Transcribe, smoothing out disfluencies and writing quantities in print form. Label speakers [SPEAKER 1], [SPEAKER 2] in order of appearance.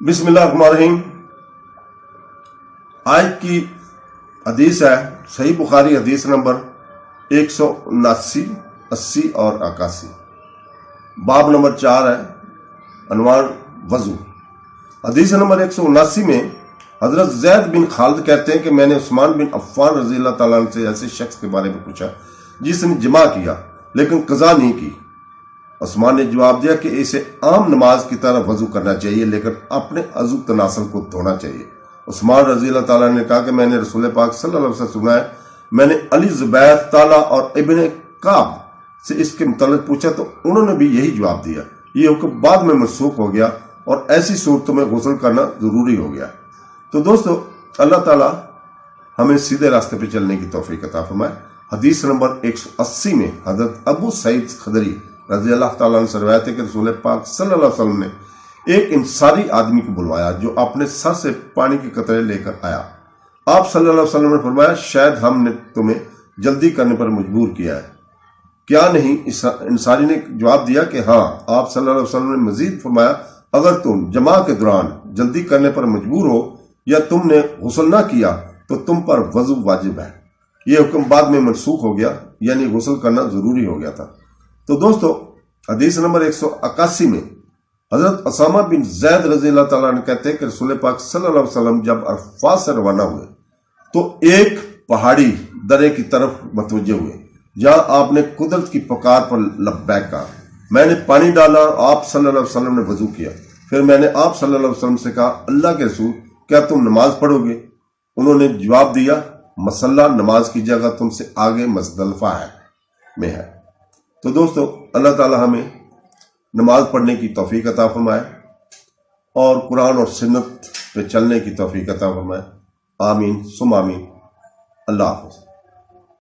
[SPEAKER 1] بسم اللہ الرحمن الرحیم۔ آج کی حدیث ہے صحیح بخاری حدیث نمبر 179، 80 اور 81، باب نمبر 4 ہے، عنوان وضو۔ حدیث نمبر 179 میں حضرت زید بن خالد کہتے ہیں کہ میں نے عثمان بن عفان رضی اللہ تعالیٰ عنہ سے ایسے شخص کے بارے میں پوچھا جس نے جمع کیا لیکن قضا نہیں کی۔ عثمان نے جواب دیا کہ اسے عام نماز کی طرح وضو کرنا چاہیے لیکن اپنے عضو تناسل کو دھونا چاہیے۔ عثمان رضی اللہ تعالیٰ نے کہا کہ میں نے رسول پاک صلی اللہ علیہ وسلم سنا ہے، میں نے علی، زبیر، طالع اور ابن کعب سے اس کے متعلق پوچھا تو انہوں نے بھی یہی جواب دیا۔ یہ حکم بعد میں منسوخ ہو گیا اور ایسی صورتوں میں غسل کرنا ضروری ہو گیا۔ تو دوستو، اللہ تعالیٰ ہمیں سیدھے راستے پہ چلنے کی توفیق عطا فرمائے۔ حدیث نمبر 180 میں حضرت ابو سعید خدری رضی اللہ تعالیٰ عنہ سے روایت ہے کہ رسول پاک صلی اللہ علیہ وسلم نے ایک انصاری آدمی کو بلوایا جو اپنے سر سے پانی کے قطرے لے کر آیا۔ آپ صلی اللہ علیہ وسلم نے فرمایا، شاید ہم نے تمہیں جلدی کرنے پر مجبور کیا ہے، کیا نہیں؟ انصاری نے جواب دیا کہ ہاں۔ آپ صلی اللہ علیہ وسلم نے مزید فرمایا، اگر تم جماع کے دوران جلدی کرنے پر مجبور ہو یا تم نے غسل نہ کیا تو تم پر وضو واجب ہے۔ یہ حکم بعد میں منسوخ ہو گیا، یعنی غسل کرنا ضروری ہو گیا تھا۔ تو دوستو، حدیث نمبر 181 میں حضرت اسامہ بن زید رضی اللہ تعالیٰ عنہ کہتے ہیں کہ رسول پاک صلی اللہ علیہ وسلم جب عرفات سے روانہ ہوئے تو ایک پہاڑی درے کی طرف متوجہ ہوئے جہاں آپ نے قدرت کی پکار پر لبیک کہا۔ میں نے پانی ڈالا اور آپ صلی اللہ علیہ وسلم نے وضو کیا۔ پھر میں نے آپ صلی اللہ علیہ وسلم سے کہا، اللہ کے رسول، کیا تم نماز پڑھو گے؟ انہوں نے جواب دیا، مصلی نماز کی جگہ تم سے آگے مزدلفہ میں ہے۔ تو دوستو، اللہ تعالی ہمیں نماز پڑھنے کی توفیق عطا فرمائے اور قرآن اور سنت پہ چلنے کی توفیق عطا فرمائے۔ آمین ثم آمین۔ اللہ حافظ۔